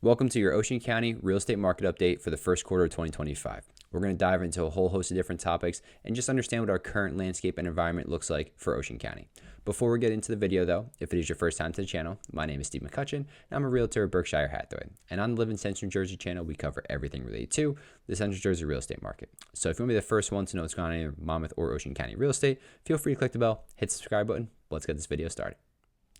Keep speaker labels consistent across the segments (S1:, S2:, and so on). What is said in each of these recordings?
S1: Welcome to your Ocean County real estate market update for the first quarter of 2025. We're going to dive into a whole host of different topics and just understand what our current landscape and environment looks like for Ocean County. Before we get into the video though, if it is your first time to the channel, my name is Steve McCutcheon and I'm a realtor at Berkshire Hathaway. And on the Live in Central New Jersey channel, we cover everything related to the Central Jersey real estate market. So if you want to be the first one to know what's going on in Monmouth or Ocean County real estate, feel free to click the bell, hit the subscribe button. Let's get this video started.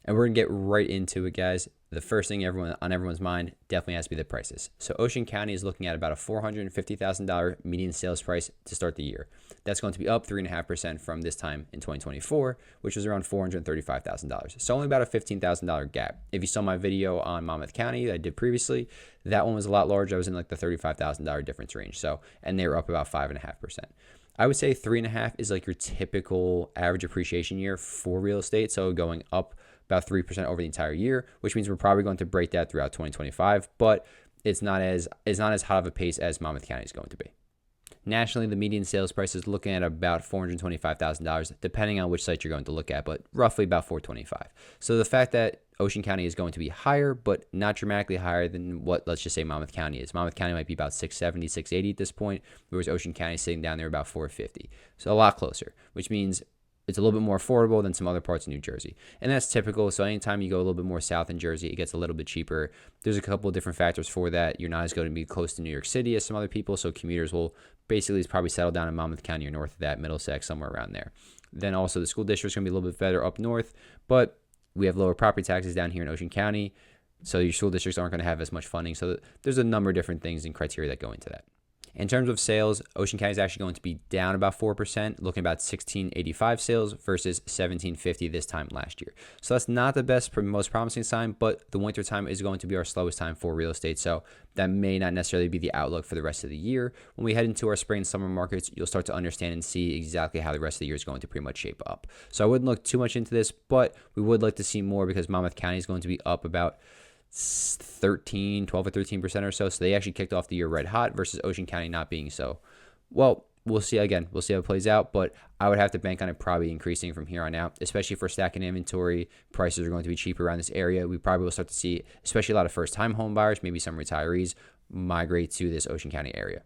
S1: And we're going to get right into it, guys. The first thing on everyone's mind definitely has to be the prices. So Ocean County is looking at about a $450,000 median sales price to start the year. That's going to be up 3.5% from this time in 2024, which was around $435,000. So only about a $15,000 gap. If you saw my video on Monmouth County that I did previously, that one was a lot larger. I was in like the $35,000 difference range. So, and they were up about 5.5%. I would say 3.5 is like your typical average appreciation year for real estate. So going up about 3% over the entire year, which means we're probably going to break that throughout 2025, but it's not as hot of a pace as Monmouth County is going to be. Nationally, the median sales price is looking at about $425,000, depending on which site you're going to look at, but roughly about $425,000. So the fact that Ocean County is going to be higher, but not dramatically higher than what, let's just say, Monmouth County is. Monmouth County might be about $670,000, $680,000 at this point, whereas Ocean County is sitting down there about $450,000. So a lot closer, which means it's a little bit more affordable than some other parts of New Jersey. And that's typical. So anytime you go a little bit more south in Jersey, it gets a little bit cheaper. There's a couple of different factors for that. You're not as going to be close to New York City as some other people. So commuters will basically probably settle down in Monmouth County or north of that, Middlesex, somewhere around there. Then also the school district's going to be a little bit better up north, but we have lower property taxes down here in Ocean County. So your school districts aren't going to have as much funding. So there's a number of different things and criteria that go into that. In terms of sales, Ocean County is actually going to be down about 4%, looking about 1685 sales versus 1750 this time last year. So that's not the best, most promising sign, but the winter time is going to be our slowest time for real estate. So that may not necessarily be the outlook for the rest of the year. When we head into our spring and summer markets, you'll start to understand and see exactly how the rest of the year is going to pretty much shape up. So I wouldn't look too much into this, but we would like to see more because Monmouth County is going to be up about 12 or 13% or so. So they actually kicked off the year red hot versus Ocean County not being so. Well, we'll see again. We'll see how it plays out, but I would have to bank on it probably increasing from here on out, especially for stacking inventory. Prices are going to be cheaper around this area. We probably will start to see, especially a lot of first-time home buyers, maybe some retirees, migrate to this Ocean County area.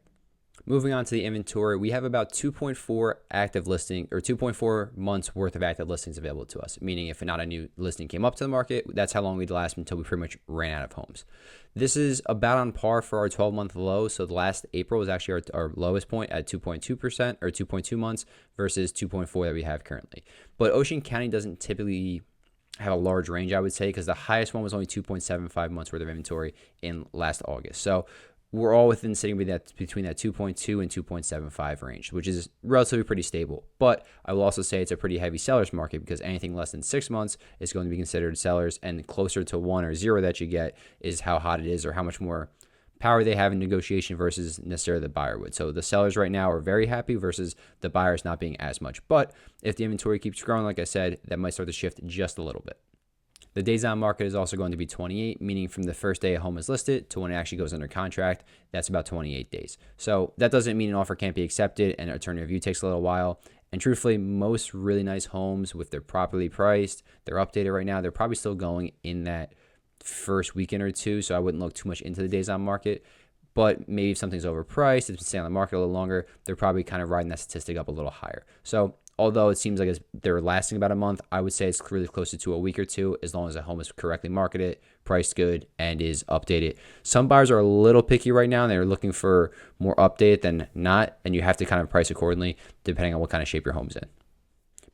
S1: Moving on to the inventory, we have about 2.4 active listing or 2.4 months worth of active listings available to us, meaning if not a new listing came up to the market, that's how long we'd last until we pretty much ran out of homes. This is about on par for our 12-month low. So the last April was actually our lowest point at 2.2% or 2.2 months versus 2.4 that we have currently. But Ocean County doesn't typically have a large range, I would say, because the highest one was only 2.75 months worth of inventory in last August. So we're all sitting between that 2.2 and 2.75 range, which is relatively pretty stable. But I will also say it's a pretty heavy seller's market because anything less than 6 months is going to be considered sellers, and closer to 1 or 0 that you get is how hot it is or how much more power they have in negotiation versus necessarily the buyer would. So the sellers right now are very happy versus the buyers not being as much. But if the inventory keeps growing, like I said, that might start to shift just a little bit. The days on market is also going to be 28, meaning from the first day a home is listed to when it actually goes under contract, that's about 28 days. So that doesn't mean an offer can't be accepted and attorney review takes a little while. And truthfully, most really nice homes, if they're properly priced, they're updated right now, they're probably still going in that first weekend or two. So I wouldn't look too much into the days on market. But maybe if something's overpriced, it's been staying on the market a little longer, they're probably kind of riding that statistic up a little higher. So although it seems like they're lasting about a month, I would say it's really closer to a week or two as long as a home is correctly marketed, priced good, and is updated. Some buyers are a little picky right now, and they're looking for more updated than not, and you have to kind of price accordingly depending on what kind of shape your home's in.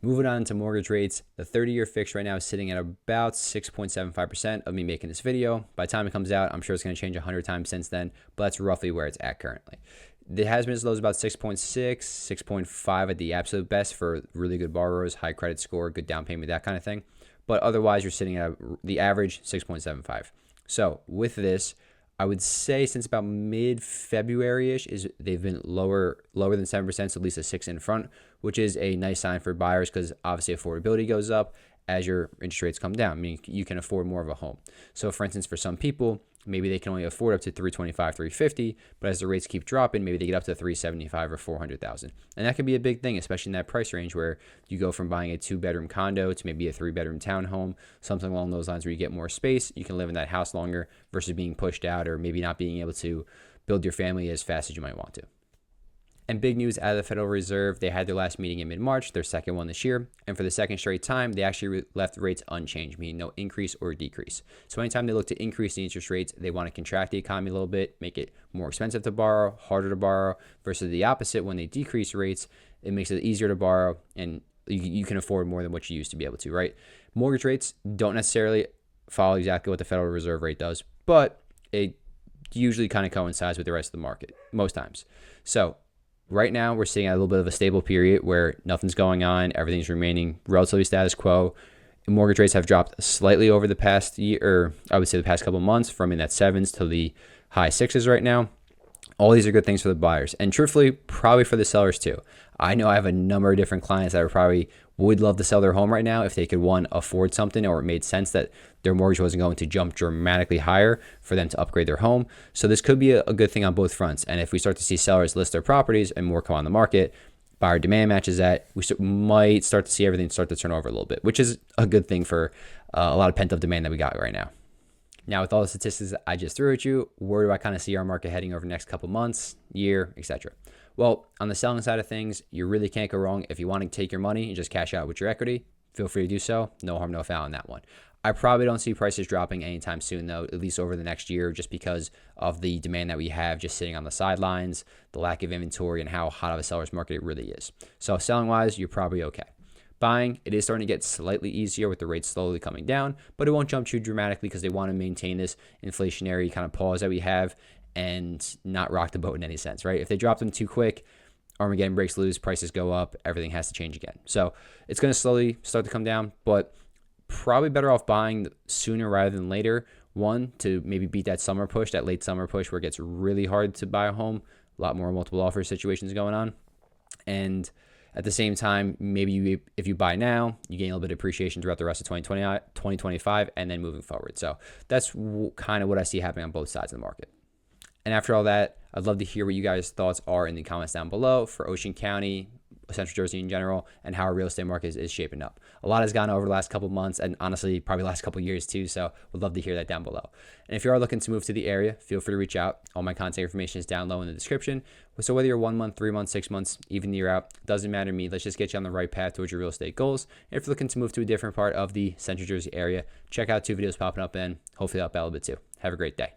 S1: Moving on to mortgage rates, the 30-year fix right now is sitting at about 6.75% of me making this video. By the time it comes out, I'm sure it's going to change 100 times since then, but that's roughly where it's at currently. It has been as low as about 6.6, 6.5 at the absolute best for really good borrowers, high credit score, good down payment, that kind of thing. But otherwise, you're sitting at the average 6.75. So with this, I would say since about mid-February-ish, they've been lower than 7%, so at least a 6 in front, which is a nice sign for buyers because obviously affordability goes up as your interest rates come down, meaning you can afford more of a home. So for instance, for some people, maybe they can only afford up to 325, 350, but as the rates keep dropping, maybe they get up to 375 or 400,000. And that could be a big thing, especially in that price range where you go from buying a 2-bedroom condo to maybe a 3-bedroom townhome, something along those lines where you get more space, you can live in that house longer versus being pushed out or maybe not being able to build your family as fast as you might want to. And big news out of the Federal Reserve, they had their last meeting in mid-March, their second one this year. And for the second straight time, they actually left rates unchanged, meaning no increase or decrease. So anytime they look to increase the interest rates, they want to contract the economy a little bit, make it more expensive to borrow, harder to borrow, versus the opposite. When they decrease rates, it makes it easier to borrow and you can afford more than what you used to be able to, right? Mortgage rates don't necessarily follow exactly what the Federal Reserve rate does, but it usually kind of coincides with the rest of the market most times. So right now, we're seeing a little bit of a stable period where nothing's going on. Everything's remaining relatively status quo. Mortgage rates have dropped slightly over the past year, or I would say the past couple of months, from in that 7s to the high 6s right now. All these are good things for the buyers, and truthfully, probably for the sellers too. I know I have a number of different clients that probably would love to sell their home right now if they could, one, afford something, or it made sense that their mortgage wasn't going to jump dramatically higher for them to upgrade their home. So this could be a good thing on both fronts. And if we start to see sellers list their properties and more come on the market, buyer demand matches that, we might start to see everything start to turn over a little bit, which is a good thing for a lot of pent-up demand that we got right now. Now, with all the statistics I just threw at you, where do I kind of see our market heading over the next couple months, year, etc.? Well, on the selling side of things, you really can't go wrong. If you want to take your money and just cash out with your equity, feel free to do so. No harm, no foul on that one. I probably don't see prices dropping anytime soon, though, at least over the next year, just because of the demand that we have just sitting on the sidelines, the lack of inventory, and how hot of a seller's market it really is. So selling-wise, you're probably okay. Buying, it is starting to get slightly easier with the rates slowly coming down, but it won't jump too dramatically because they want to maintain this inflationary kind of pause that we have and not rock the boat in any sense, right? If they drop them too quick, Armageddon breaks loose, prices go up, everything has to change again. So it's going to slowly start to come down, but probably better off buying sooner rather than later. One, to maybe beat that summer push, that late summer push where it gets really hard to buy a home, a lot more multiple offer situations going on. And at the same time, maybe if you buy now, you gain a little bit of appreciation throughout the rest of 2025, and then moving forward. So that's kind of what I see happening on both sides of the market. And after all that, I'd love to hear what you guys' thoughts are in the comments down below for Ocean County, Central Jersey in general, and how our real estate market is shaping up. A lot has gone over the last couple of months, and honestly, probably the last couple of years too, so would love to hear that down below. And if you are looking to move to the area, feel free to reach out. All my contact information is down low in the description. So whether you're 1 month, 3 months, 6 months, even the year out, doesn't matter to me. Let's just get you on the right path towards your real estate goals. And if you're looking to move to a different part of the Central Jersey area, check out 2 videos popping up, and hopefully help out a little bit too. Have a great day.